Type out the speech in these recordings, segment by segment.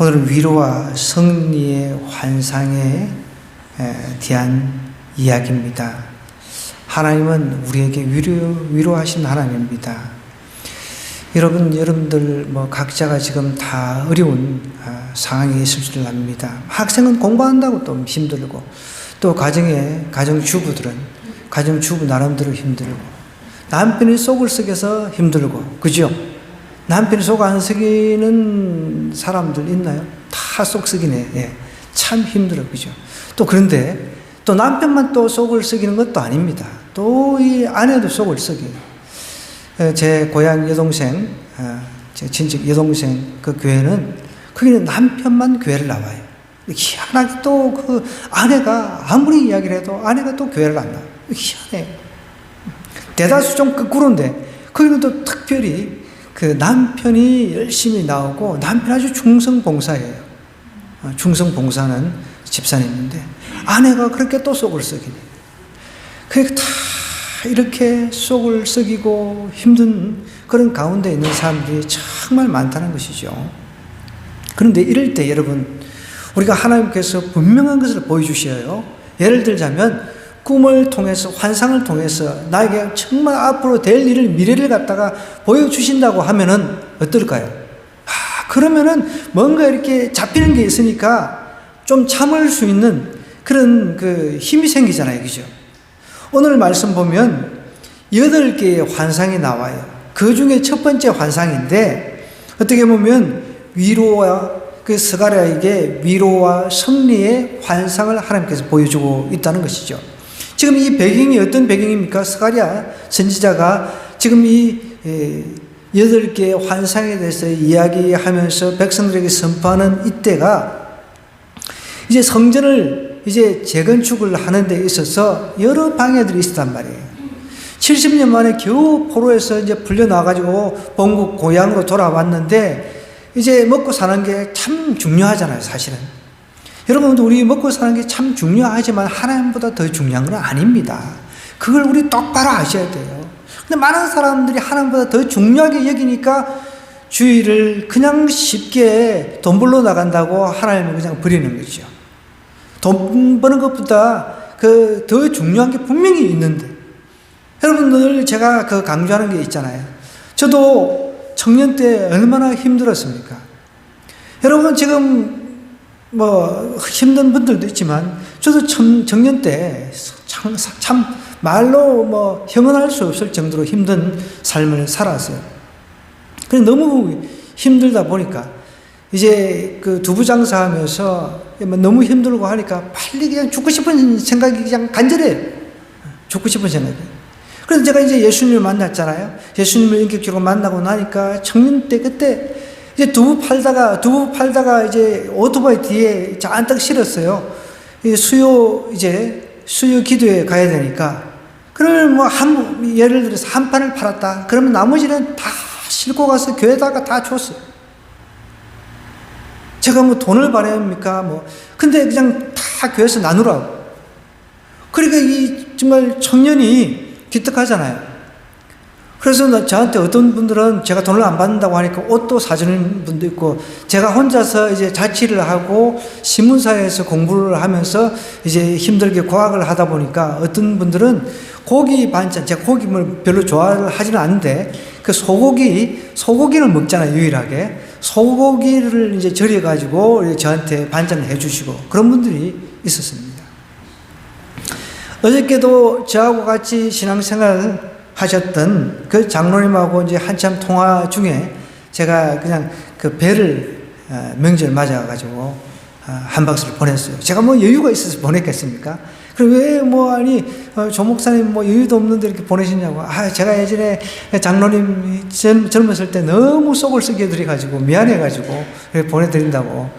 오늘은 위로와 승리의 환상에 대한 이야기입니다. 하나님은 우리에게 위로하신 하나님입니다. 여러분들 각자가 지금 다 어려운 상황에 있을 줄 압니다. 학생은 공부한다고 또 힘들고, 또 가정주부들은 가정주부 나름대로 힘들고, 남편이 속을 썩여서 힘들고, 그죠? 남편이 속 안 썩이는 사람들 있나요? 다 속 썩이네. 예. 참 힘들어, 그죠? 또 그런데 또 남편만 또 속을 썩이는 것도 아닙니다. 또 이 아내도 속을 썩여요. 제 고향 여동생, 제 친척 여동생 그 교회는, 거기는 남편만 교회를 나와요. 희한하게 또 그 아내가 아무리 이야기를 해도 아내가 또 교회를 안 나와요. 희한해요. 대다수 좀 거꾸로인데, 거기는 또 특별히 그 남편이 열심히 나오고, 남편 아주 중성봉사예요. 중성봉사는 집사님인데, 아내가 그렇게 또 속을 썩이네. 그러니까 다 이렇게 속을 썩이고 힘든 그런 가운데 있는 사람들이 정말 많다는 것이죠. 그런데 이럴 때 여러분, 우리가 하나님께서 분명한 것을 보여주셔요. 예를 들자면 꿈을 통해서, 환상을 통해서 나에게 정말 앞으로 될 일을, 미래를 갖다가 보여주신다고 하면은 어떨까요? 그러면은 뭔가 이렇게 잡히는 게 있으니까 좀 참을 수 있는 그런 그 힘이 생기잖아요. 그죠? 오늘 말씀 보면 8개의 환상이 나와요. 그 중에 첫 번째 환상인데, 어떻게 보면 위로와 그 스가랴에게 위로와 승리의 환상을 하나님께서 보여주고 있다는 것이죠. 지금 이 배경이 어떤 배경입니까? 스가랴 선지자가 지금 이 8개의 환상에 대해서 이야기하면서 백성들에게 선포하는 이때가 이제 성전을 이제 재건축을 하는 데 있어서 여러 방해들이 있었단 말이에요. 70년 만에 겨우 포로에서 이제 풀려나와가지고 본국 고향으로 돌아왔는데, 이제 먹고 사는 게 참 중요하잖아요, 사실은. 여러분도 우리 먹고 사는 게 참 중요하지만 하나님보다 더 중요한 건 아닙니다. 그걸 우리 똑바로 아셔야 돼요. 근데 많은 사람들이 하나님보다 더 중요하게 여기니까 주의를 그냥 쉽게 돈 벌러 나간다고 하나님을 그냥 버리는 거죠. 돈 버는 것보다 그 더 중요한 게 분명히 있는데, 여러분들 제가 그 강조하는 게 있잖아요. 저도 청년 때 얼마나 힘들었습니까? 여러분 지금 힘든 분들도 있지만, 저도 청년 때 참 말로 형언할 수 없을 정도로 힘든 삶을 살았어요. 그래서 너무 힘들다 보니까 이제 그 두부 장사하면서 너무 힘들고 하니까 빨리 그냥 죽고 싶은 생각이 그냥 간절해요. 죽고 싶은 생각이. 그래서 제가 이제 예수님을 만났잖아요. 예수님을 인격적으로 만나고 나니까 청년 때 그때 이제 두부 팔다가 이제 오토바이 뒤에 잔뜩 실었어요. 수요 기도에 가야 되니까. 그러면 예를 들어서 한 판을 팔았다. 그러면 나머지는 다 싣고 가서 교회다가 다 줬어요. 제가 돈을 바랍니까? 근데 그냥 다 교회에서 나누라고. 그러니까 이 정말 청년이 기특하잖아요. 그래서 저한테 어떤 분들은 제가 돈을 안 받는다고 하니까 옷도 사주는 분도 있고, 제가 혼자서 이제 자취를 하고 신문사에서 공부를 하면서 이제 힘들게 고학을 하다 보니까 어떤 분들은 고기 반찬, 제가 고기를 별로 좋아하지는 않는데 그 소고기를 먹잖아요, 유일하게. 소고기를 이제 절여가지고 저한테 반찬을 해주시고 그런 분들이 있었습니다. 어저께도 저하고 같이 신앙생활 하셨던 그 장로님하고 이제 한참 통화 중에 제가 그냥 그 배를 명절 맞아가지고 한 박스를 보냈어요. 제가 여유가 있어서 보냈겠습니까? 그리고 왜 조 목사님 여유도 없는데 이렇게 보내시냐고. 제가 예전에 장로님 젊었을 때 너무 속을 썩여드려가지고 미안해가지고 보내드린다고.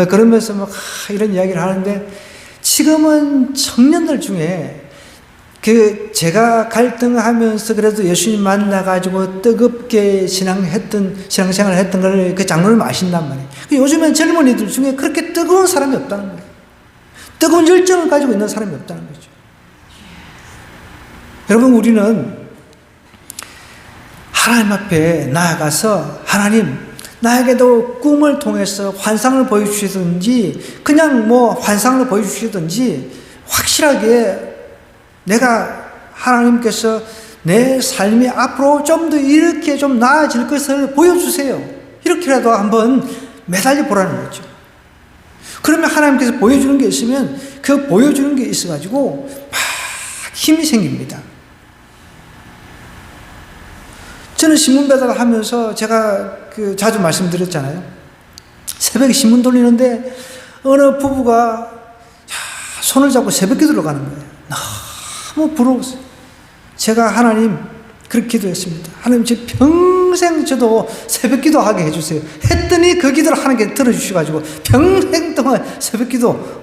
그러면서 이런 이야기를 하는데, 지금은 청년들 중에 제가 갈등하면서 그래도 예수님 만나가지고 뜨겁게 신앙생활을 했던 걸 그 장로님 아신단 말이에요. 요즘엔 젊은이들 중에 그렇게 뜨거운 사람이 없다는 거예요. 뜨거운 열정을 가지고 있는 사람이 없다는 거죠. 여러분, 우리는 하나님 앞에 나아가서, 하나님, 나에게도 꿈을 통해서 환상을 보여주시든지 그냥 뭐 환상을 보여주시든지 확실하게 내가 하나님께서 내 삶이 앞으로 좀 더 이렇게 좀 나아질 것을 보여주세요. 이렇게라도 한번 매달려 보라는 거죠. 그러면 하나님께서 보여주는 게 있으면 그 보여주는 게 있어가지고 막 힘이 생깁니다. 저는 신문 배달을 하면서 제가 자주 말씀드렸잖아요. 새벽에 신문 돌리는데 어느 부부가 손을 잡고 새벽 기도로 가는 거예요. 너무 부러웠어요. 제가 하나님 그렇게 기도했습니다. 하나님 저 평생 저도 새벽 기도하게 해주세요. 했더니 그 기도를 하나님께 들어주셔가지고 평생 동안 새벽 기도.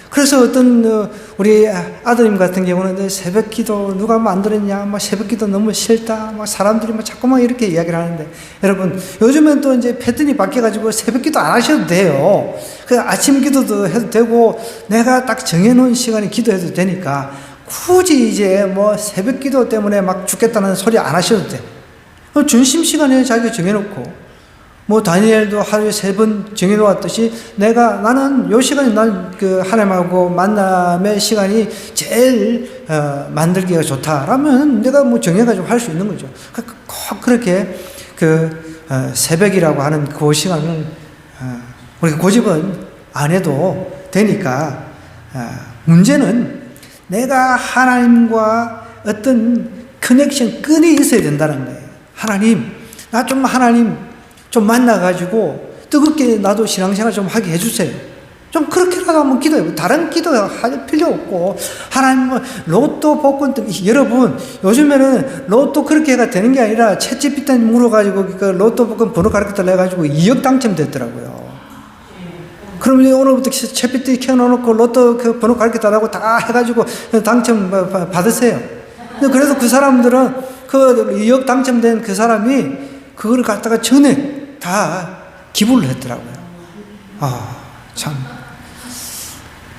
그래서 어떤 우리 아드님 같은 경우는 새벽 기도 누가 만들었냐, 막 새벽 기도 너무 싫다, 막 사람들이 막 자꾸만 이렇게 이야기를 하는데, 여러분 요즘엔 또 이제 패턴이 바뀌어가지고 새벽 기도 안 하셔도 돼요. 그 아침 기도도 해도 되고 내가 딱 정해놓은 시간에 기도해도 되니까 굳이 이제 뭐 새벽 기도 때문에 막 죽겠다는 소리 안 하셔도 돼. 준심 시간에 자기가 정해놓고. 뭐 다니엘도 하루에 3번 정해놓았듯이 나는 요 시간이 난 그 하나님하고 만남의 시간이 제일 만들기가 좋다라면 내가 뭐 정해가지고 할 수 있는 거죠. 꼭 그렇게 새벽이라고 하는 그 시간은 우리가 고집은 안 해도 되니까 문제는 내가 하나님과 어떤 커넥션 끈이 있어야 된다는 거예요. 하나님 좀 만나가지고 뜨겁게 나도 신앙생활 좀 하게 해주세요. 좀 그렇게라도 한번 기도해요. 다른 기도할 필요 없고 하나님 로또 복권 여러분 요즘에는 로또 그렇게가 되는 게 아니라 챗GPT 물어가지고 그 로또 복권 번호 가르쳐달라 해가지고 2억 당첨됐더라고요. 그러면 오늘부터 챗GPT 켜놓고 로또 그 번호 가르쳐달라고 다 해가지고 당첨 받으세요. 그래서 그 사람들은 그 2억 당첨된 그 사람이 그걸 갖다가 전에 다 기부를 했더라고요. 참.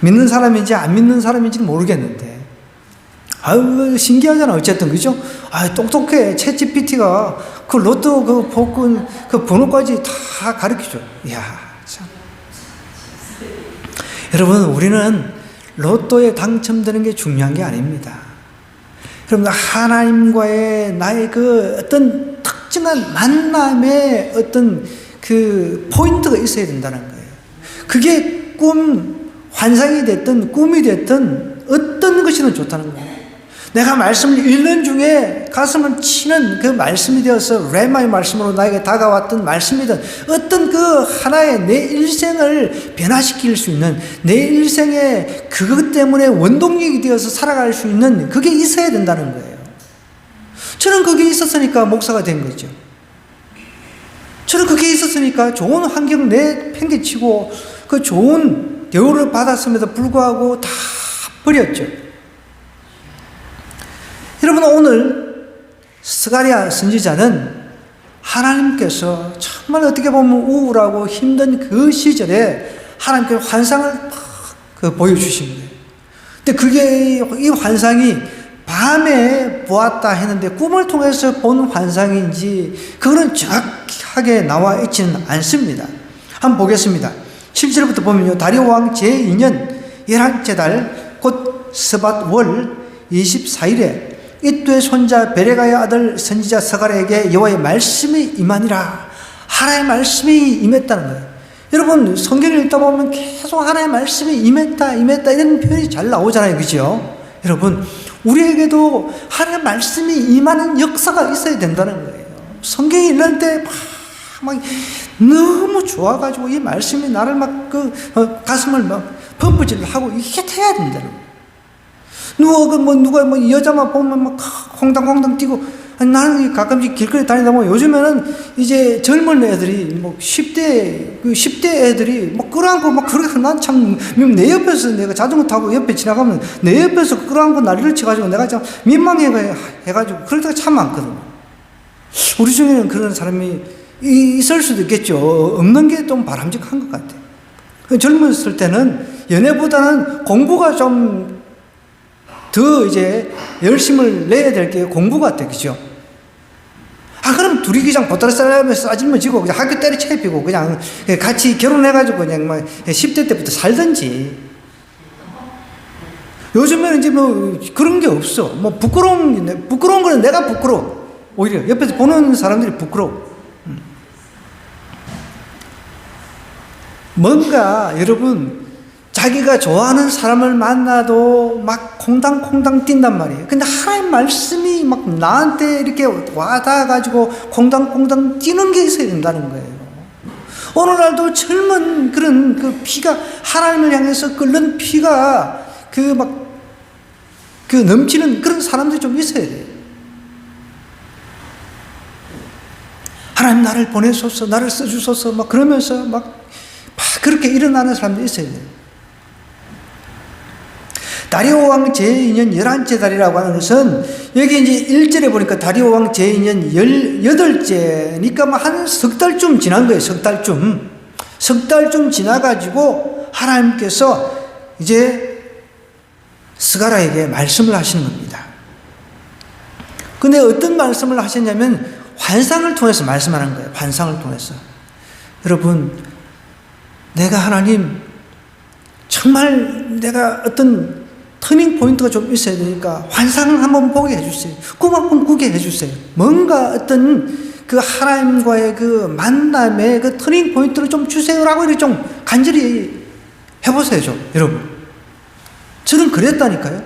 믿는 사람인지 안 믿는 사람인지는 모르겠는데. 신기하잖아. 어쨌든, 그죠? 똑똑해. 챗GPT가 그 로또 그 복권 그 번호까지 다 가르쳐줘. 이야, 참. 여러분, 우리는 로또에 당첨되는 게 중요한 게 아닙니다. 여러분, 하나님과의 나의 그 어떤 특정한 만남의 어떤 그 포인트가 있어야 된다는 거예요. 그게 환상이 됐든 꿈이 됐든 어떤 것이든 좋다는 거예요. 내가 말씀을 읽는 중에 가슴을 치는 그 말씀이 되어서 레마의 말씀으로 나에게 다가왔던 말씀이든 어떤 그 하나의 내 일생을 변화시킬 수 있는 내 일생에 그것 때문에 원동력이 되어서 살아갈 수 있는 그게 있어야 된다는 거예요. 저는 그게 있었으니까 목사가 된 거죠. 저는 그게 있었으니까 좋은 환경 팽개치고 그 좋은 대우를 받았음에도 불구하고 다 버렸죠. 여러분, 오늘 스가랴 선지자는 하나님께서 정말 어떻게 보면 우울하고 힘든 그 시절에 하나님께서 환상을 보여주신 거예요. 근데 그게 이 환상이 밤에 보았다 했는데 꿈을 통해서 본 환상인지 그거는 정확하게 나와 있지는 않습니다. 한번 보겠습니다. 7절부터 보면요. 다리오 왕 제2년 11째 달 곧 스밧월 24일에 이뚜의 손자 베레가의 아들 선지자 스가랴에게 여호와의 말씀이 임하니라. 하나님의 말씀이 임했다는 거예요. 여러분, 성경을 읽다 보면 계속 하나님의 말씀이 임했다 이런 표현이 잘 나오잖아요. 그죠? 여러분, 우리에게도 하나님의 말씀이 임하는 역사가 있어야 된다는 거예요. 성경 읽는 때 막 너무 좋아가지고 이 말씀이 나를 막 가슴을 막 펌프질을 하고 이게 돼야 된다는 거예요. 누가 여자만 보면 막 홍당홍당 뛰고, 나는 가끔씩 길거리 다니다 보면 요즘에는 이제 젊은 애들이 10대 애들이 막 끌어안고 막 그렇게 난 참 내 옆에서 내가 자전거 타고 옆에 지나가면 내 옆에서 끌어안고 난리를 쳐가지고 내가 참 민망해가지고 그럴 때가 참 많거든. 우리 중에는 그런 사람이 있을 수도 있겠죠. 없는 게 좀 바람직한 것 같아요. 젊었을 때는 연애보다는 공부가 좀 더 이제 열심을 내야 될 게 공부 같아. 그죠? 그럼 둘이 그냥 보따리 싸질면 지고 그냥 학교 때려치고 그냥 같이 결혼해가지고 그냥 막 10대 때부터 살든지. 요즘에는 이제 뭐 그런 게 없어. 뭐 부끄러운 거는 내가 부끄러워. 오히려 옆에서 보는 사람들이 부끄러워. 뭔가 여러분 자기가 좋아하는 사람을 만나도 막 콩당콩당 뛴단 말이에요. 근데 하나님 말씀이 막 나한테 이렇게 와닿아가지고 콩당콩당 뛰는 게 있어야 된다는 거예요. 오늘날도 젊은 그런 그 피가, 하나님을 향해서 끓는 피가 그 넘치는 그런 사람들이 좀 있어야 돼요. 하나님 나를 보내소서, 나를 써주소서, 막 그러면서 막 그렇게 일어나는 사람들이 있어야 돼요. 다리오 왕 제2년 11째 달이라고 하는 것은 여기 이제 1절에 보니까 다리오 왕 제2년 18째니까 뭐 한 석 달쯤 지난 거예요. 석 달쯤 지나가지고 하나님께서 이제 스가랴에게 말씀을 하시는 겁니다. 근데 어떤 말씀을 하셨냐면 환상을 통해서 말씀하는 거예요. 환상을 통해서. 여러분, 내가 하나님 정말 내가 어떤 터닝 포인트가 좀 있어야 되니까 환상을 한번 보게 해주세요. 꿈 한번 꾸게 해주세요. 뭔가 어떤 그 하나님과의 그 만남의 그 터닝 포인트를 좀 주세요라고 이렇게 좀 간절히 해보세요, 좀 여러분. 저는 그랬다니까요.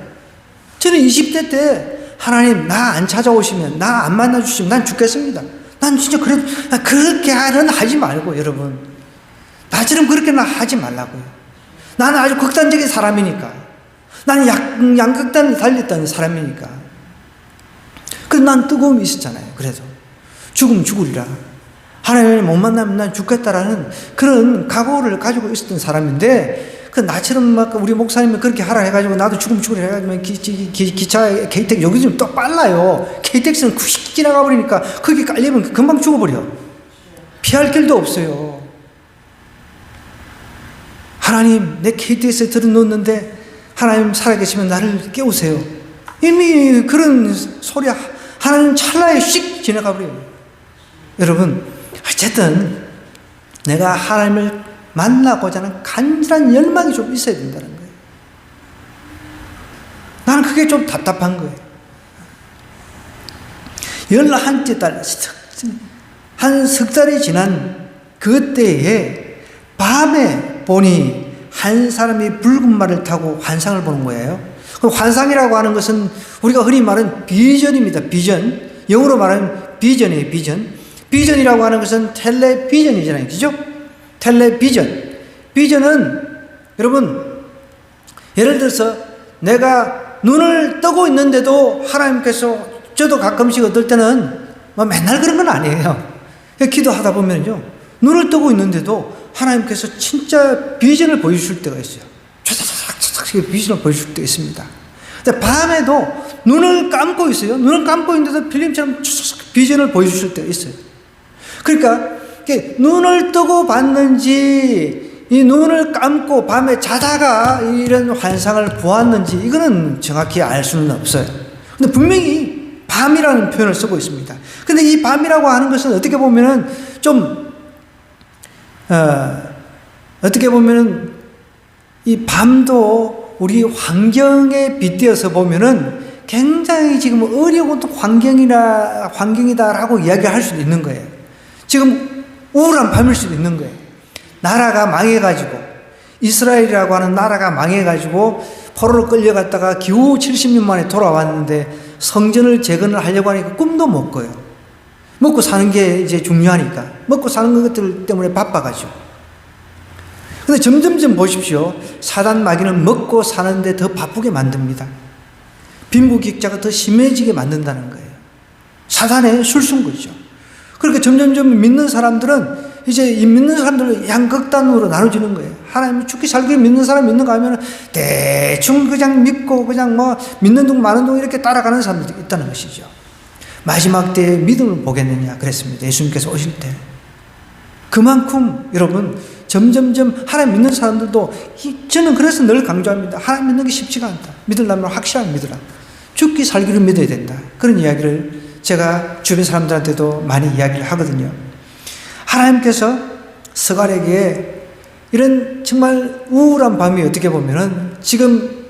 저는 20대 때 하나님 나 안 찾아오시면, 나 안 만나주시면 난 죽겠습니다. 난 진짜 그렇게 하지 말고 여러분. 나처럼 그렇게는 하지 말라고요. 나는 아주 극단적인 사람이니까. 나는 양극단을 달렸던 사람이니까. 그래서 난 뜨거움이 있었잖아요. 그래도 죽으면 죽으리라. 하나님을 못 만나면 난 죽겠다라는 그런 각오를 가지고 있었던 사람인데, 그 나처럼 막 우리 목사님이 그렇게 하라 해가지고 나도 죽으면 죽으리라 해가지고 기차 KTX 여기 좀 또 빨라요. KTX는 휙 지나가 버리니까 거기 깔리면 금방 죽어버려. 피할 길도 없어요. 하나님, 내 KTX에 들어놓는데 하나님 살아계시면 나를 깨우세요. 이미 그런 소리 하나님 찰나에 씩 지나가 버려요. 여러분, 어쨌든 내가 하나님을 만나고자 하는 간절한 열망이 좀 있어야 된다는 거예요. 나는 그게 좀 답답한 거예요. 11째 달, 한 석 달이 지난 그때에 밤에 보니 한 사람이 붉은 말을 타고 환상을 보는 거예요. 그 환상이라고 하는 것은 우리가 흔히 말하는 비전입니다. 비전. 영어로 말하면 비전이에요. 비전. 비전이라고 하는 것은 텔레비전이잖아요. 그죠? 텔레비전. 비전은 여러분, 예를 들어서 내가 눈을 뜨고 있는데도 하나님께서, 저도 가끔씩 어떨 때는 뭐 맨날 그런 건 아니에요. 기도하다 보면요, 눈을 뜨고 있는데도 하나님께서 진짜 비전을 보여주실 때가 있어요. 촤촤촤 비전을 보여줄 때가 있습니다. 근데 밤에도 눈을 감고 있어요. 눈을 감고 있는데도 필름처럼 비전을 보여주실 때가 있어요. 그러니까 눈을 뜨고 봤는지, 이 눈을 감고 밤에 자다가 이런 환상을 보았는지, 이거는 정확히 알 수는 없어요. 근데 분명히 밤이라는 표현을 쓰고 있습니다. 근데 이 밤이라고 하는 것은 어떻게 보면은 어떻게 보면은 이 밤도 우리 환경에 빗대어서 보면은 굉장히 지금 어려운 환경이다라고 이야기할 수도 있는 거예요. 지금 우울한 밤일 수도 있는 거예요. 나라가 망해가지고, 이스라엘이라고 하는 나라가 망해가지고 포로로 끌려갔다가 겨우 70년 만에 돌아왔는데 성전을 재건을 하려고 하니까 꿈도 못 꿔요. 먹고 사는 게 이제 중요하니까. 먹고 사는 것들 때문에 바빠가지고. 근데 점점점 보십시오. 사단 마귀는 먹고 사는데 더 바쁘게 만듭니다. 빈부격차가 더 심해지게 만든다는 거예요. 사단의 술순거죠. 그렇게 점점점 믿는 사람들은 이제 이 믿는 사람들은 양극단으로 나눠지는 거예요. 하나님 죽기 살기 믿는 사람 믿는가 하면 대충 그냥 믿고 그냥 뭐 믿는 둥 마는 둥 이렇게 따라가는 사람들이 있다는 것이죠. 마지막 때에 믿음을 보겠느냐 그랬습니다. 예수님께서 오실 때. 그만큼 여러분 점점점 하나님 믿는 사람들도, 저는 그래서 늘 강조합니다. 하나님 믿는 게 쉽지가 않다. 믿으려면 확실하게 믿으라. 죽기 살기를 믿어야 된다. 그런 이야기를 제가 주변 사람들한테도 많이 이야기를 하거든요. 하나님께서 스가랴에게 이런 정말 우울한 밤이 어떻게 보면은 지금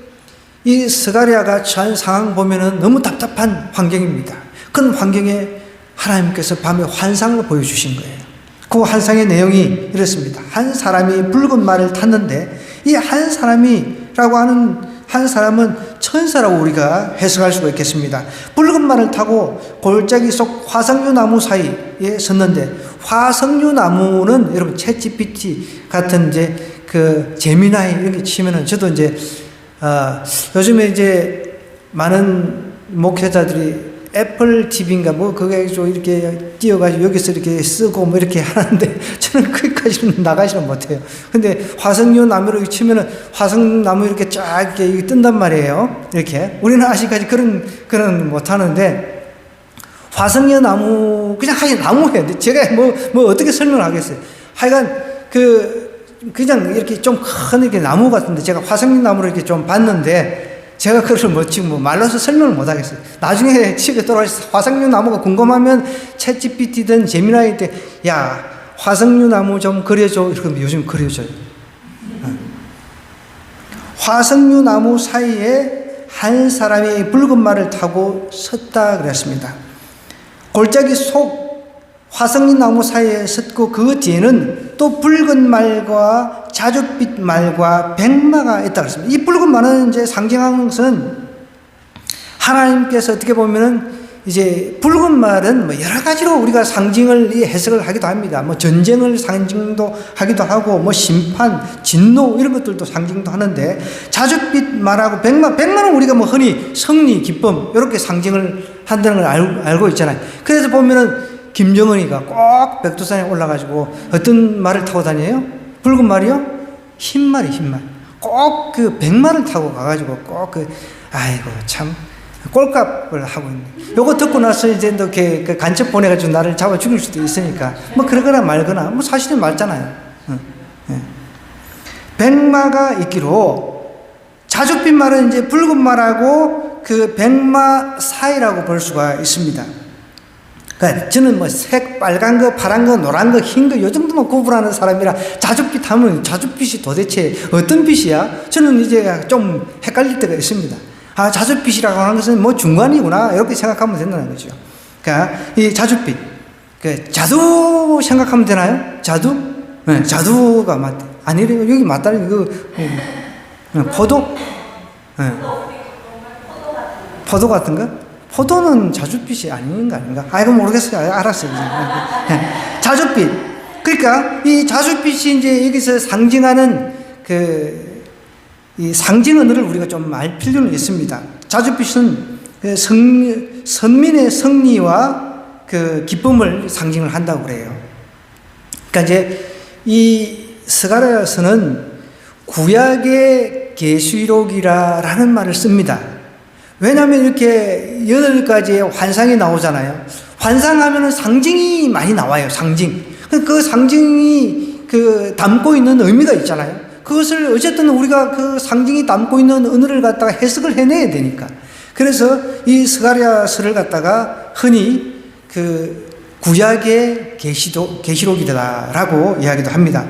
이 스가랴가 처한 상황 보면은 너무 답답한 환경입니다. 그런 환경에 하나님께서 밤에 환상을 보여주신 거예요. 그 환상의 내용이 이렇습니다. 한 사람이 붉은 말을 탔는데 이 한 사람이라고 하는 한 사람은 천사라고 우리가 해석할 수가 있겠습니다. 붉은 말을 타고 골짜기 속 화석류 나무 사이에 섰는데, 화석류 나무는 여러분 챗GPT 같은 이제 그 제미나이 이렇게 치면은 저도 이제 요즘에 이제 많은 목회자들이 애플 TV인가 뭐 그게 좀 이렇게 띄어가지고 여기서 이렇게 쓰고 뭐 이렇게 하는데 저는 거기까지는 나가지는 못해요. 근데 화석류 나무로 치면은 화석나무 이렇게 쫙 이렇게 뜬단 말이에요. 이렇게 우리는 아직까지 그런 못 하는데, 화석류 나무 그냥 하여간 나무예요. 제가 뭐 어떻게 설명을 하겠어요. 하여간 그냥 이렇게 좀 큰 이렇게 나무 같은데 제가 화석류 나무를 이렇게 좀 봤는데. 제가 그걸 지금 말로서 설명을 못 하겠어요. 나중에 집에 돌아와서 화석류 나무가 궁금하면 챗GPT든 제미나이 때, 야, 화석류 나무 좀 그려줘. 이러면 요즘 그려줘요. 화석류 나무 사이에 한 사람이 붉은 말을 타고 섰다 그랬습니다. 골짜기 속 화석류 나무 사이에 섰고 그 뒤에는 또 붉은 말과 자줏빛 말과 백마가 있다 그랬습니다. 이 붉은 말은 이제 상징하는 것은 하나님께서 어떻게 보면은 이제 붉은 말은 뭐 여러 가지로 우리가 상징을 해석을 하기도 합니다. 뭐 전쟁을 상징도 하기도 하고 뭐 심판, 진노 이런 것들도 상징도 하는데, 자줏빛 말하고 백마는 우리가 뭐 흔히 승리, 기쁨 이렇게 상징을 한다는 걸 알고 있잖아요. 그래서 보면은 김정은이가 꼭 백두산에 올라가지고 어떤 말을 타고 다녀요? 붉은 말이요? 흰 말이 흰 말. 꼭 그 백마를 타고 가가지고 꼭 아이고 참 꼴값을 하고 있네. 요거 듣고 나서 이제 너 그 간첩 보내가지고 나를 잡아 죽일 수도 있으니까 뭐 그러거나 말거나 뭐 사실은 맞잖아요. 백마가 있기로, 자줏빛 말은 이제 붉은 말하고 그 백마 사이라고 볼 수가 있습니다. 그러니까 저는 뭐 색, 빨간 거, 파란 거, 노란 거, 흰 거, 요 정도만 구분하는 사람이라 자줏빛 하면 자줏빛이 도대체 어떤 빛이야? 저는 이제 좀 헷갈릴 때가 있습니다. 아, 자줏빛이라고 하는 것은 뭐 중간이구나. 이렇게 생각하면 된다는 거죠. 그러니까 이 자줏빛. 자두 생각하면 되나요? 자두? 네, 자두가 맞다. 아니래요. 여기 맞다니, 포도? 네. 포도 같은 거? 포도는 자줏빛이 아닌가? 이거 모르겠어요. 알았어요. 자줏빛. 그러니까 이 자줏빛이 이제 여기서 상징하는 이 상징 언어를 우리가 좀 알 필요는 있습니다. 자줏빛은 선민의 승리와 그 기쁨을 상징을 한다고 그래요. 그러니까 이제 이 스가랴서는 구약의 계시록이라는 말을 씁니다. 왜냐하면 이렇게 8가지의 환상이 나오잖아요. 환상하면은 상징이 많이 나와요. 상징. 그 상징이 담고 있는 의미가 있잖아요. 그것을 어쨌든 우리가 그 상징이 담고 있는 언어를 갖다가 해석을 해내야 되니까. 그래서 이 스가랴서를 갖다가 흔히 구약의 계시록이다라고 이야기도 합니다.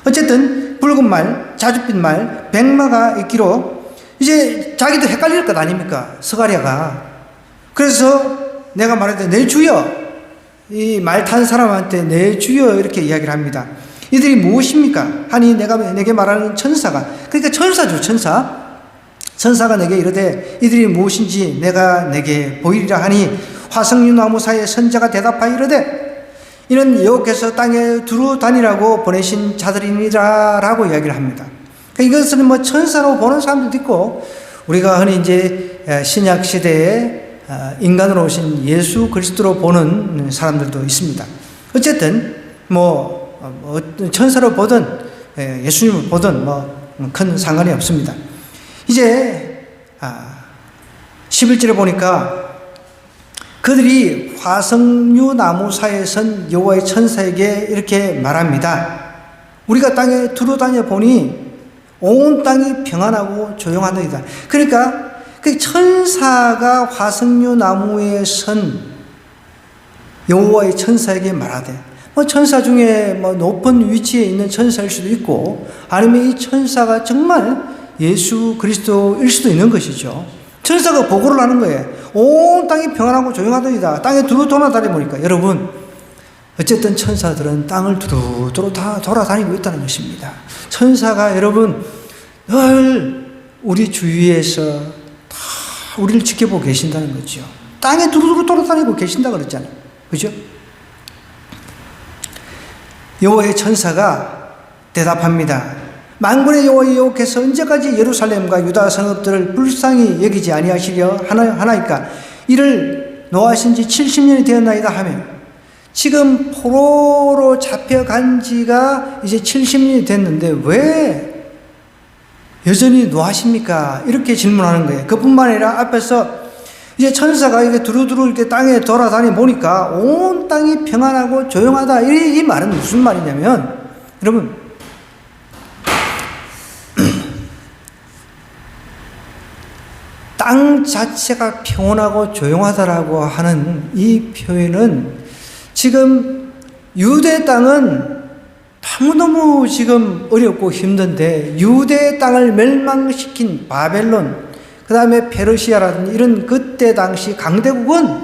어쨌든 붉은 말, 자줏빛 말, 백마가 있기로 이제 자기도 헷갈릴 것 아닙니까? 스가랴가. 그래서 내가 말했던 내 주여, 이 말 탄 사람한테 내 주여 이렇게 이야기를 합니다. 이들이 무엇입니까? 하니 내게 말하는 천사가, 그러니까 천사죠, 천사. 천사가 내게 이르되 이들이 무엇인지 내가 내게 보이리라 하니, 화석류 나무 사이에 선자가 대답하여 이르되 이는 여호와께서 땅에 두루 다니라고 보내신 자들이니라 라고 이야기를 합니다. 이것은 뭐 천사로 보는 사람들도 있고, 우리가 흔히 이제 신약 시대에 인간으로 오신 예수 그리스도로 보는 사람들도 있습니다. 어쨌든 천사로 보든 예수님을 보든 큰 상관이 없습니다. 이제 11절에 보니까 그들이 화석류 나무 사이에 선 여호와의 천사에게 이렇게 말합니다. 우리가 땅에 두루 다녀 보니 온 땅이 평안하고 조용하더이다. 그러니까 그 천사가 화석류 나무에 선 여호와의 천사에게 말하되, 천사 중에 높은 위치에 있는 천사일 수도 있고, 아니면 이 천사가 정말 예수 그리스도일 수도 있는 것이죠. 천사가 보고를 하는 거예요. 온 땅이 평안하고 조용하더이다. 땅에 두루 돌아다니 보니까, 여러분, 어쨌든 천사들은 땅을 두루두루 다 돌아다니고 있다는 것입니다. 천사가 여러분 늘 우리 주위에서 다 우리를 지켜보고 계신다는 거죠. 땅에 두루두루 돌아다니고 계신다 그랬잖아요. 그죠? 여호와의 천사가 대답합니다. 만군의 여호와께서 언제까지 예루살렘과 유다 성읍들을 불쌍히 여기지 아니하시려 하나이까? 이를 노하신 지 70년이 되었나이다 하며, 지금 포로로 잡혀간 지가 이제 70년이 됐는데 왜 여전히 노하십니까? 이렇게 질문하는 거예요. 그뿐만 아니라 앞에서 이제 천사가 이렇게 두루두루 이렇게 땅에 돌아다니 보니까 온 땅이 평안하고 조용하다. 이 말은 무슨 말이냐면, 여러분, 땅 자체가 평온하고 조용하다라고 하는 이 표현은 지금 유대 땅은 너무너무 지금 어렵고 힘든데, 유대 땅을 멸망시킨 바벨론, 그 다음에 페르시아라든지 이런 그때 당시 강대국은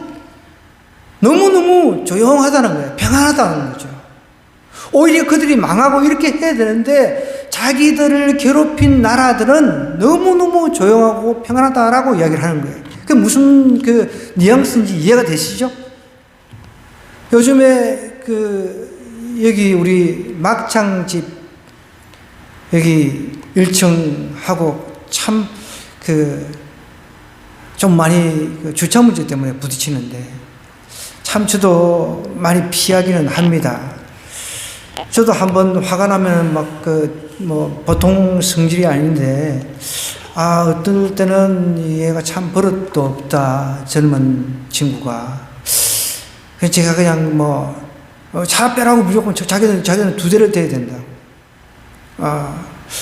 너무너무 조용하다는 거예요. 평안하다는 거죠. 오히려 그들이 망하고 이렇게 해야 되는데 자기들을 괴롭힌 나라들은 너무너무 조용하고 평안하다라고 이야기를 하는 거예요. 그게 무슨 뉘앙스인지 이해가 되시죠? 요즘에 여기 우리 막창집 여기 1층하고 참 좀 많이 주차 문제 때문에 부딪히는데, 참 저도 많이 피하기는 합니다. 저도 한번 화가 나면 보통 성질이 아닌데, 어떨 때는 얘가 참 버릇도 없다, 젊은 친구가. 그래서 제가 그냥 차 빼라고 무조건 자기는 두 대를 대야 된다.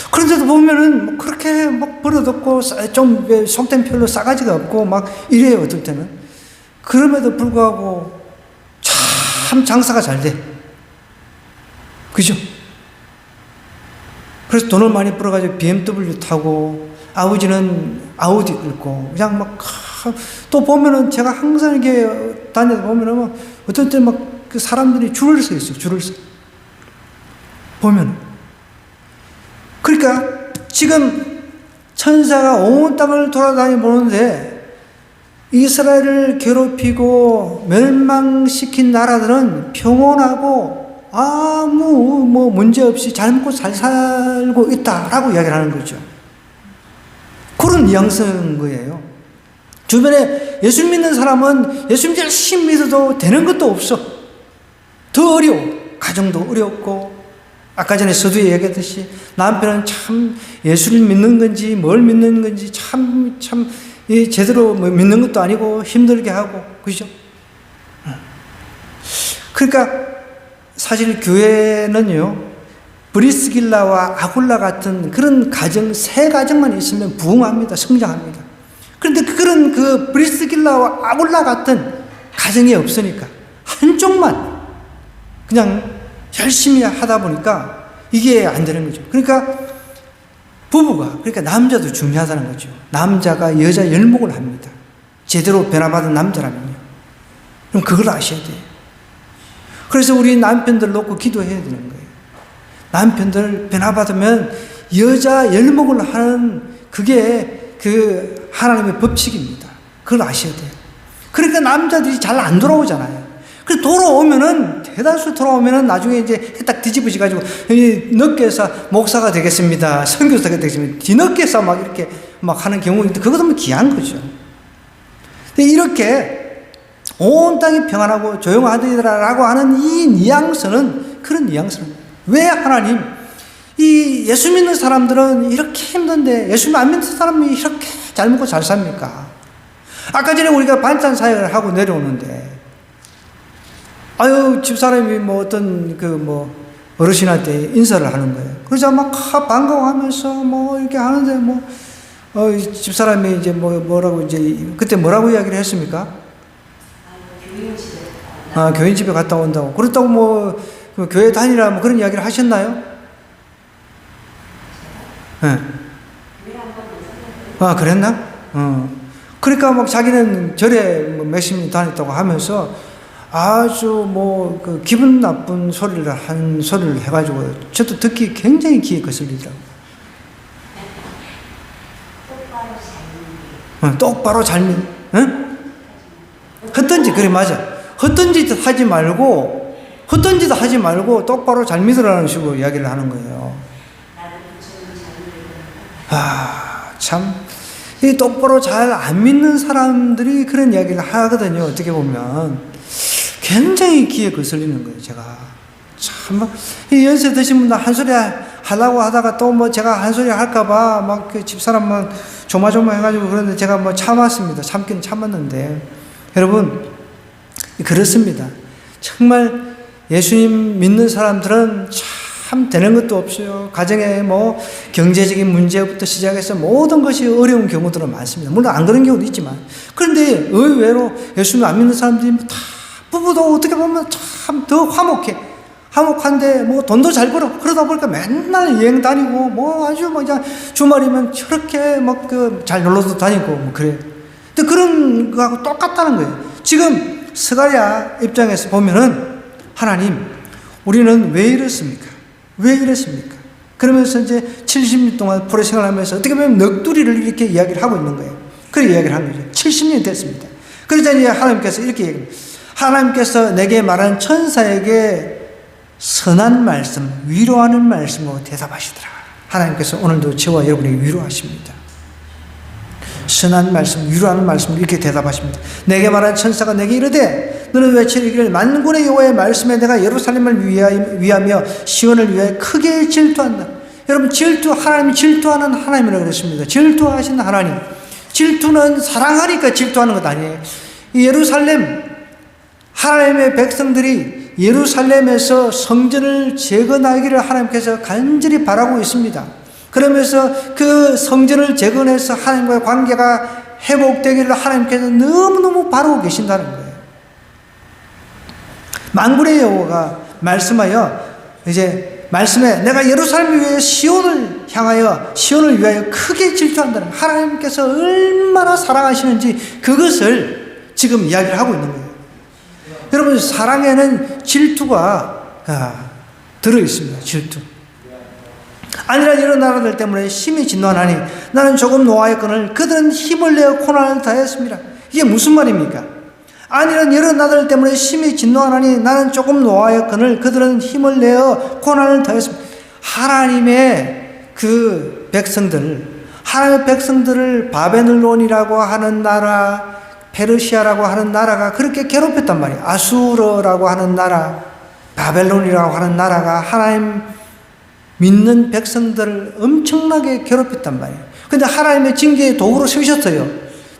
그런데도 보면은 그렇게 버릇없고 좀 속된 별로 싸가지가 없고 이래요, 어떨 때는. 그럼에도 불구하고 참 장사가 잘 돼. 그죠? 그래서 돈을 많이 벌어가지고 BMW 타고, 아버지는 아우디 끌고, 그냥 또 보면은 제가 항상 이렇게 다니다 보면은 어떤 때 그 사람들이 줄을 서 있어요, 줄을 서. 보면은. 그러니까 지금 천사가 온 땅을 돌아다니 보는데, 이스라엘을 괴롭히고 멸망시킨 나라들은 평온하고 아무 문제 없이 잘 먹고 잘 살고 있다라고 이야기를 하는 거죠. 그런 뉘앙스인 거예요. 주변에 예수 믿는 사람은 예수 열심히 믿어도 되는 것도 없어. 더 어려워. 가정도 어렵고, 아까 전에 서두에 얘기했듯이 남편은 참 예수를 믿는 건지 뭘 믿는 건지 참 제대로 믿는 것도 아니고 힘들게 하고, 그죠? 그러니까 사실 교회는요, 브리스길라와 아굴라 같은 그런 가정, 세 가정만 있으면 부흥합니다. 성장합니다. 그런데 그런 브리스길라와 아굴라 같은 가정이 없으니까 한쪽만 그냥 열심히 하다 보니까 이게 안 되는 거죠. 그러니까 그러니까 남자도 중요하다는 거죠. 남자가 여자 열목을 합니다. 제대로 변화받은 남자라면요. 그럼 그걸 아셔야 돼요. 그래서 우리 남편들 놓고 기도해야 되는 거예요. 남편들 변화받으면 여자 열목을 하는 그게 하나님의 법칙입니다. 그걸 아셔야 돼요. 그러니까 남자들이 잘 안 돌아오잖아요. 그래서 대다수 돌아오면은 나중에 이제 딱 뒤집어지가지고, 늦게서 목사가 되겠습니다. 선교사가 되겠습니다. 뒤늦게서 이렇게 하는 경우인데, 그것은 귀한 거죠. 근데 이렇게 온 땅이 평안하고 조용하더라라고 하는 이 뉘앙스는, 그런 뉘앙스는, 왜 하나님, 이 예수 믿는 사람들은 이렇게 힘든데 예수 안 믿는 사람이 이렇게 잘 먹고 잘 삽니까? 아까 전에 우리가 반찬 사역을 하고 내려오는데, 집사람이 어떤 어르신한테 인사를 하는 거예요. 그러자 반가워하면서 이렇게 하는데 집사람이 이제 뭐라고 그때 뭐라고 이야기를 했습니까? 아, 교인 집에 갔다 온다고. 그렇다고 뭐, 그 교회 다니라 뭐 그런 이야기를 하셨나요? 네. 아, 그랬나? 그러니까 막 자기는 절에 뭐 몇십 년 다녔다고 하면서 아주 뭐 그 기분 나쁜 소리를 한 소리를 해가지고 저도 듣기 굉장히 귀에 거슬리더라고요. 똑바로 잘 믿, 응? 헛된 짓, 그래, 맞아. 헛된 짓 하지 말고, 똑바로 잘 믿으라는 식으로 이야기를 하는 거예요. 아, 참. 이 똑바로 잘 안 믿는 사람들이 그런 이야기를 하거든요. 어떻게 보면. 굉장히 귀에 거슬리는 거예요, 제가. 참, 이 연세 드신 분들 한 소리 하려고 하다가 또 뭐 제가 한 소리 할까봐 막 그 집사람만 조마조마 해가지고 그런데 제가 뭐 참았습니다. 참긴 참았는데. 여러분, 그렇습니다. 정말 예수님 믿는 사람들은 참 되는 것도 없어요. 가정에 뭐 경제적인 문제부터 시작해서 모든 것이 어려운 경우들은 많습니다. 물론 안 그런 경우도 있지만. 그런데 의외로 예수님 안 믿는 사람들이 다 부부도 어떻게 보면 참 더 화목한데 뭐 돈도 잘 벌어. 그러다 보니까 맨날 여행 다니고 뭐 아주 뭐 그냥 주말이면 저렇게 막 그 잘 놀러도 다니고 뭐 그래요. 근데 그런 거하고 똑같다는 거예요. 지금 스가랴 입장에서 보면은 하나님, 우리는 왜 이렇습니까? 왜 이랬습니까? 그러면서 이제 70년 동안 포로 생활하면서 어떻게 보면 넋두리를 이렇게 이야기를 하고 있는 거예요. 그런 이야기를 한 거죠. 70년이 됐습니다. 그러자 이제 하나님께서 이렇게 얘기합니다. 하나님께서 내게 말한 천사에게 선한 말씀, 위로하는 말씀으로 대답하시더라. 하나님께서 오늘도 저와 여러분에게 위로하십니다. 선한 말씀, 위로하는 말씀으로 이렇게 대답하십니다. 내게 말한 천사가 내게 이르되 너는 외치기를 만군의 여호와의 말씀에 내가 예루살렘을 위하며 시온을 위하여 크게 질투한다. 여러분, 하나님이 질투하는 하나님이라고 그랬습니다. 질투하시는 하나님. 질투는 사랑하니까 질투하는 것 아니에요. 이 예루살렘, 하나님의 백성들이 예루살렘에서 성전을 재건하기를 하나님께서 간절히 바라고 있습니다. 그러면서 그 성전을 재건해서 하나님과의 관계가 회복되기를 하나님께서 너무너무 바라고 계신다는 거예요. 만군의 여호와가 말씀하여 이제 말씀에 내가 예루살렘을 위하여 시온을 위하여 크게 질투한다는 거예요. 하나님께서 얼마나 사랑하시는지 그것을 지금 이야기를 하고 있는 거예요. 여러분, 사랑에는 질투가 들어있습니다. 질투. 아니라 이런 나라들 때문에 심히 진노하나니 나는 조금 노하였거늘 그들은 힘을 내어 고난을 다했습니다. 이게 무슨 말입니까? 아니라 이런 나라들 때문에 심히 진노하나니 나는 조금 노하였거늘 그들은 힘을 내어 고난을 다했습니다. 하나님의 그 하나님의 백성들을 바벨론이라고 하는 나라, 페르시아라고 하는 나라가 그렇게 괴롭혔단 말이에요. 아수르라고 하는 나라, 바벨론이라고 하는 나라가 하나님 믿는 백성들을 엄청나게 괴롭혔단 말이에요. 근데 하나님의 징계의 도구로 쓰셨어요.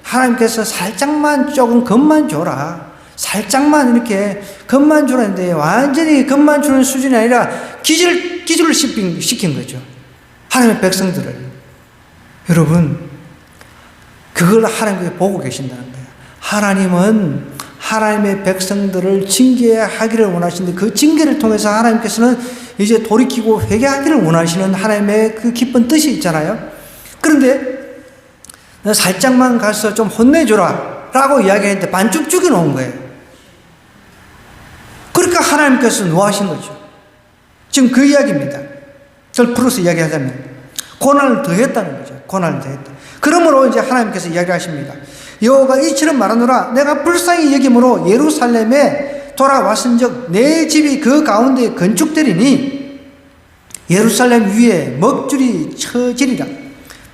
하나님께서 살짝만 조금 겁만 줘라. 살짝만 이렇게 겁만 주라는데 완전히 겁만 주는 수준이 아니라 기절을 시킨 거죠. 하나님의 백성들을. 여러분, 그걸 하나님께서 보고 계신다는 거예요. 하나님은 하나님의 백성들을 징계하기를 원하시는데 그 징계를 통해서 하나님께서는 이제 돌이키고 회개하기를 원하시는 하나님의 그 기쁜 뜻이 있잖아요. 그런데 살짝만 가서 좀 혼내줘라 라고 이야기했는데 반죽 죽여놓은 거예요. 그러니까 하나님께서 노하신 거죠. 지금 그 이야기입니다. 그걸 풀어서 이야기하자면 고난을 더했다는 거죠. 고난을 더했다. 그러므로 이제 하나님께서 이야기하십니다. 여호와가 이처럼 말하노라. 내가 불쌍히 여김으로 예루살렘에 돌아왔은즉 내 집이 그 가운데 건축되리니 예루살렘 위에 먹줄이 쳐지리라.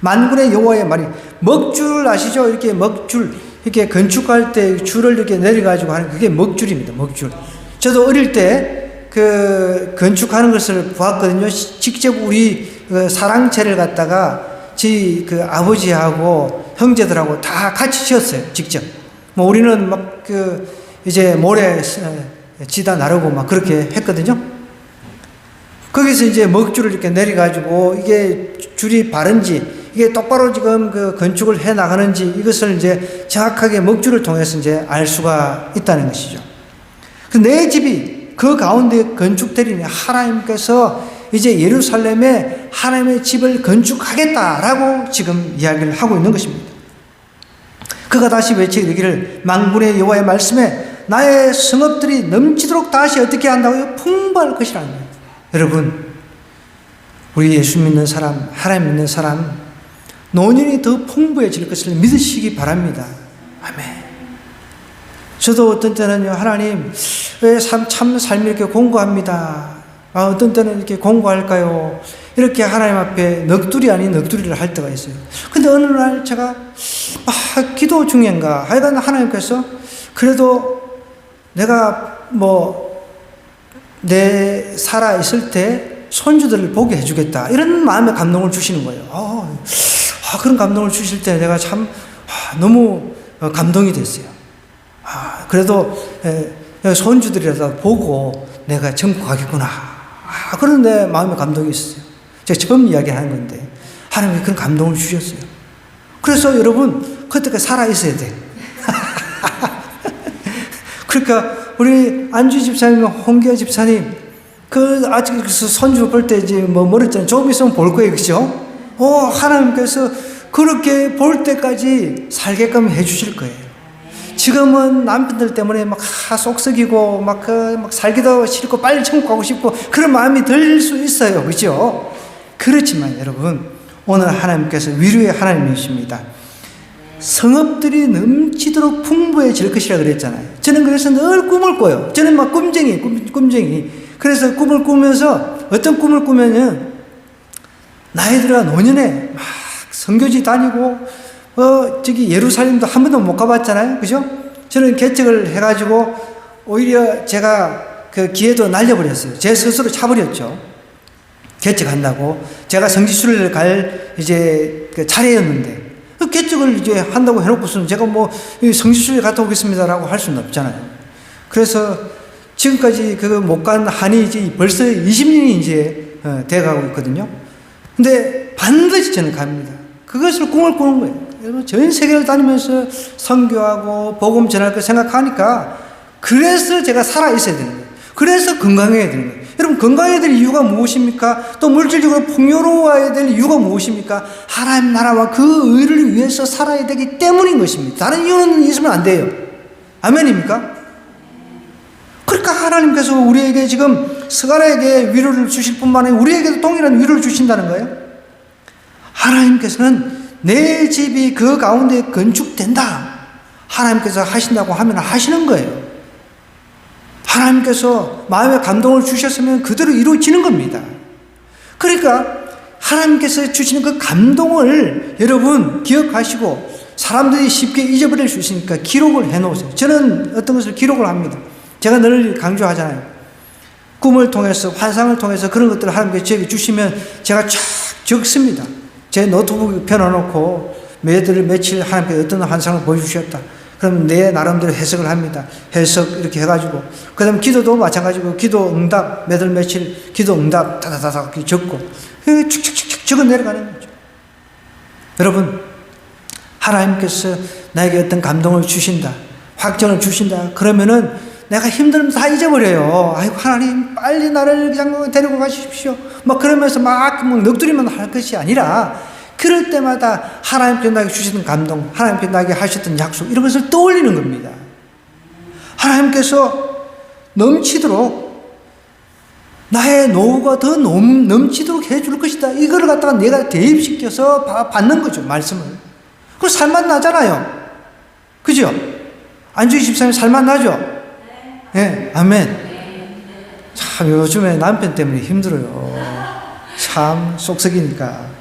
만군의 여호와의 말이, 먹줄 아시죠? 이렇게 먹줄, 이렇게 건축할 때 줄을 이렇게 내려가지고 하는 그게 먹줄입니다. 먹줄. 저도 어릴 때 그 건축하는 것을 보았거든요. 직접 우리 사랑채를 갖다가 그 아버지하고 형제들하고 다 같이 지었어요. 직접. 뭐 우리는 막 이제 모래 지다 나르고 막 그렇게 했거든요. 거기서 이제 먹줄을 이렇게 내려가지고 이게 줄이 바른지, 이게 똑바로 지금 그 건축을 해 나가는지 이것을 이제 정확하게 먹줄을 통해서 이제 알 수가 있다는 것이죠. 내 집이 그 가운데 건축되리니 하나님께서 이제 예루살렘에 하나님의 집을 건축하겠다라고 지금 이야기를 하고 있는 것입니다. 그가 다시 외치기를 만군의 여호와의 말씀에 나의 성읍들이 넘치도록 다시 어떻게 한다고요? 풍부할 것이라는 거예요. 여러분, 우리 예수 믿는 사람, 하나님 믿는 사람, 노년이 더 풍부해질 것을 믿으시기 바랍니다. 아멘. 저도 어떤 때는요, 하나님, 왜 참 삶이 이렇게 공고합니다. 어떤 때는 이렇게 공고할까요? 이렇게 하나님 앞에 넋두리 아닌 넋두리를 할 때가 있어요. 근데 어느 날 제가, 기도 중인가, 하여간 하나님께서 그래도 내가 내 살아있을 때 손주들을 보게 해주겠다. 이런 마음의 감동을 주시는 거예요. 그런 감동을 주실 때 내가 참, 너무 감동이 됐어요. 그래도 손주들이라도 보고 내가 천국 가겠구나. 그런 내 마음의 감동이 있었어요. 제가 처음 이야기하는 건데, 하나님이 그런 감동을 주셨어요. 그래서 여러분, 그때까지 살아있어야 돼. 그러니까, 우리 안주 집사님, 홍기아 집사님, 아직 손주 볼 때 이제 멀었잖아요. 조금 있으면 볼 거예요. 그죠? 하나님께서 그렇게 볼 때까지 살게끔 해주실 거예요. 지금은 남편들 때문에 속 썩이고, 살기도 싫고, 빨리 천국 가고 싶고, 그런 마음이 들 수 있어요. 그죠? 그렇지만 여러분, 오늘 하나님께서 위로의 하나님이십니다. 성읍들이 넘치도록 풍부해질 것이라 그랬잖아요. 저는 그래서 늘 꿈을 꿔요. 저는 꿈쟁이. 그래서 꿈을 꾸면서, 어떤 꿈을 꾸면은, 나이들아 노년에 선교지 다니고, 예루살렘도 한 번도 못 가봤잖아요. 그죠? 저는 개척을 해가지고, 오히려 제가 그 기회도 날려버렸어요. 제 스스로 차버렸죠. 개척한다고. 제가 성지순례를 갈 그 차례였는데, 개척을 이제 한다고 해놓고서는 제가 성지순례 갔다 오겠습니다라고 할 수는 없잖아요. 그래서 지금까지 못 간 한이 이제 벌써 20년이 이제 돼가고 있거든요. 근데 반드시 저는 갑니다. 그것을 꿈을 꾸는 거예요. 전 세계를 다니면서 선교하고 복음 전할 거 생각하니까, 그래서 제가 살아있어야 되는 거예요. 그래서 건강해야 되는 거예요. 여러분, 건강해야 될 이유가 무엇입니까? 또 물질적으로 풍요로워야 될 이유가 무엇입니까? 하나님 나라와 그 의를 위해서 살아야 되기 때문인 것입니다. 다른 이유는 있으면 안 돼요. 아멘입니까? 그러니까 하나님께서 우리에게 지금 스가랴에게 위로를 주실 뿐만 아니라 우리에게도 동일한 위로를 주신다는 거예요. 하나님께서는 내 집이 그 가운데 건축된다. 하나님께서 하신다고 하면 하시는 거예요. 하나님께서 마음의 감동을 주셨으면 그대로 이루어지는 겁니다. 그러니까 하나님께서 주시는 그 감동을 여러분 기억하시고, 사람들이 쉽게 잊어버릴 수 있으니까 기록을 해놓으세요. 저는 어떤 것을 기록을 합니다. 제가 늘 강조하잖아요. 꿈을 통해서, 환상을 통해서 그런 것들을 하나님께서 저에게 주시면 제가 쫙 적습니다. 제 노트북에 펴놓고 매달 며칠 하나님께서 어떤 환상을 보여주셨다. 그럼 내 나름대로 해석을 합니다. 해석 이렇게 해가지고, 그 다음에 기도도 마찬가지고, 기도 응답 매달 며칠 기도 응답 다다다다 적고 축축축축 적어 내려가는 거죠. 여러분, 하나님께서 나에게 어떤 감동을 주신다, 확정을 주신다, 그러면은 내가 힘들면 다 잊어버려요. 아이고 하나님 빨리 나를 그냥 데리고 가십시오 그러면서 넋두리만 할 것이 아니라, 그럴 때마다 하나님께서 나에게 주시던 감동, 하나님께서 나에게 하셨던 약속, 이런 것을 떠올리는 겁니다. 하나님께서 넘치도록, 나의 노후가 더 넘치도록 해줄 것이다. 이걸 갖다가 내가 대입시켜서 받는 거죠, 말씀을. 그 살맛 나잖아요. 그죠? 안주희 집사님 살맛 나죠? 네, 아멘. 참 요즘에 남편 때문에 힘들어요. 참 속썩이니까.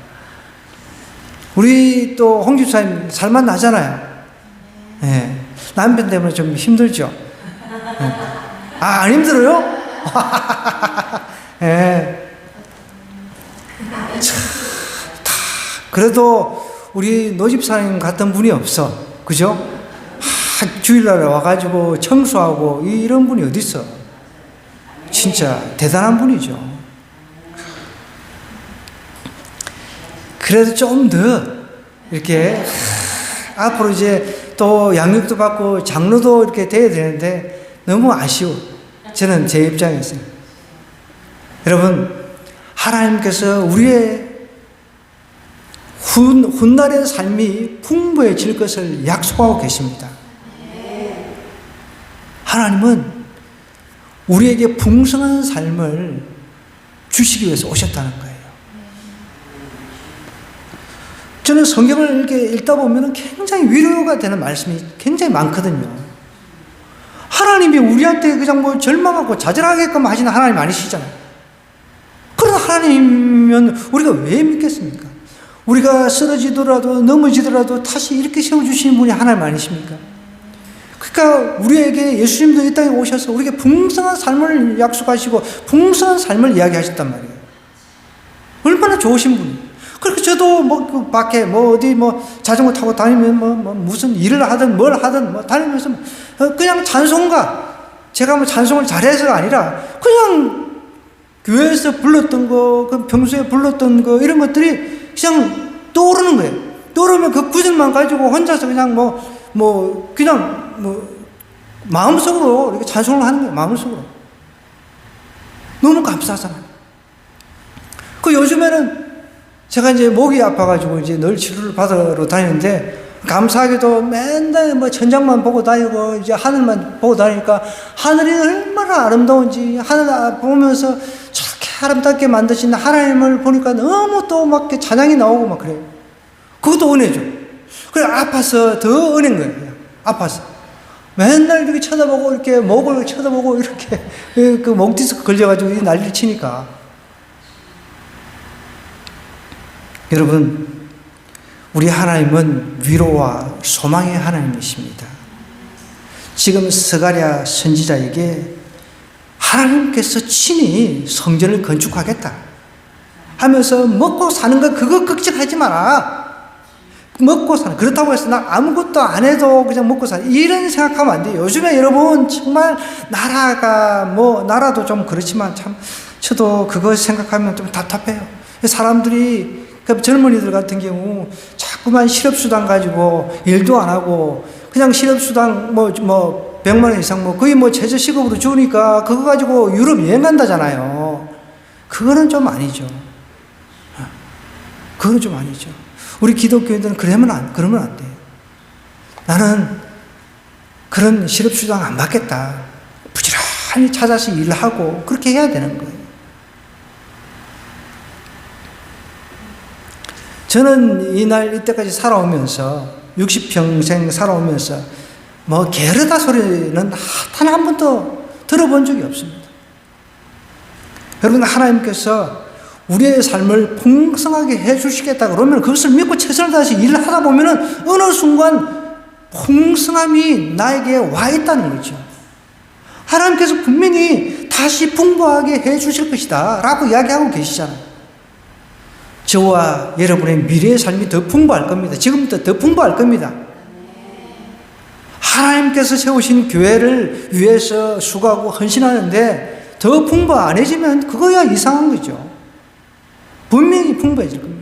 우리 또 홍 집사님 살맛 나잖아요. 네, 남편 때문에 좀 힘들죠. 네. 안 힘들어요? 네. 참, 그래도 우리 노 집사님 같은 분이 없어. 그죠? 주일날에 와가지고 청소하고 이런 분이 어디 있어? 진짜 대단한 분이죠. 그래도 좀 더 이렇게 앞으로 이제 또 양육도 받고 장로도 이렇게 돼야 되는데 너무 아쉬워. 저는 제 입장에서 여러분, 하나님께서 우리의 훗날의 삶이 풍부해질 것을 약속하고 계십니다. 하나님은 우리에게 풍성한 삶을 주시기 위해서 오셨다는 거예요. 저는 성경을 이렇게 읽다 보면 굉장히 위로가 되는 말씀이 굉장히 많거든요. 하나님이 우리한테 그냥 뭐 절망하고 좌절하게끔 하시는 하나님 아니시잖아요. 그러나 하나님이면 우리가 왜 믿겠습니까? 우리가 쓰러지더라도 넘어지더라도 다시 이렇게 세워주시는 분이 하나님 아니십니까? 그러니까 우리에게 예수님도 이 땅에 오셔서 우리에게 풍성한 삶을 약속하시고 풍성한 삶을 이야기하셨단 말이에요. 얼마나 좋으신 분이에요. 그렇게 저도 뭐 그 밖에 뭐 어디 뭐 자전거 타고 다니면 뭐 무슨 일을 하든 뭘 하든 뭐 다니면서 그냥 찬송가, 제가 뭐 찬송을 잘해서가 아니라 그냥 교회에서 불렀던 거, 그 평소에 불렀던 거 이런 것들이 그냥 떠오르는 거예요. 떠오르면 그 구절만 가지고 혼자서 그냥 그냥 마음속으로 이렇게 찬송을 하는 거예요. 마음속으로. 너무 감사하잖아요. 그 요즘에는 제가 이제 목이 아파가지고 이제 늘 치료를 받으러 다니는데, 감사하게도 맨날 뭐 천장만 보고 다니고 이제 하늘만 보고 다니니까 하늘이 얼마나 아름다운지, 하늘 보면서 저렇게 아름답게 만드신 하나님을 보니까 너무 또 막 찬양이 나오고 막 그래요. 그것도 은혜죠. 그래, 아파서 더 은혜인 거예요. 그냥 아파서. 맨날 이렇게 쳐다보고 이렇게 목을 쳐다보고 이렇게 그 목 디스크 걸려가지고 난리를 치니까. 여러분, 우리 하나님은 위로와 소망의 하나님이십니다. 지금 스가랴 선지자에게 하나님께서 친히 성전을 건축하겠다 하면서 먹고 사는 거 그거 걱정하지 마라. 먹고 사는, 그렇다고 해서 나 아무것도 안 해도 그냥 먹고 사는, 이런 생각하면 안 돼요. 요즘에 여러분 정말 나라도 좀 그렇지만 참 저도 그거 생각하면 좀 답답해요. 사람들이, 그 젊은이들 같은 경우 자꾸만 실업수당 가지고 일도 안 하고 그냥 실업수당 100만 원 이상 거의 최저시급으로 주니까 그거 가지고 유럽 여행 간다잖아요. 그거는 좀 아니죠. 그거는 좀 아니죠. 우리 기독교인들은 그러면 안 돼요. 나는 그런 실업수당 안 받겠다. 부지런히 찾아서 일하고 그렇게 해야 되는 거예요. 저는 이때까지 살아오면서 60평생 살아오면서 게으르다 소리는 단 한 번도 들어본 적이 없습니다. 여러분, 하나님께서 우리의 삶을 풍성하게 해주시겠다 그러면 그것을 믿고 최선을 다해서 일을 하다 보면은 어느 순간 풍성함이 나에게 와 있다는 거죠. 하나님께서 분명히 다시 풍부하게 해주실 것이다 라고 이야기하고 계시잖아요. 저와 여러분의 미래의 삶이 더 풍부할 겁니다. 지금부터 더 풍부할 겁니다. 하나님께서 세우신 교회를 위해서 수고하고 헌신하는데 더 풍부 안 해지면 그거야 이상한 거죠. 분명히 풍부해질 겁니다.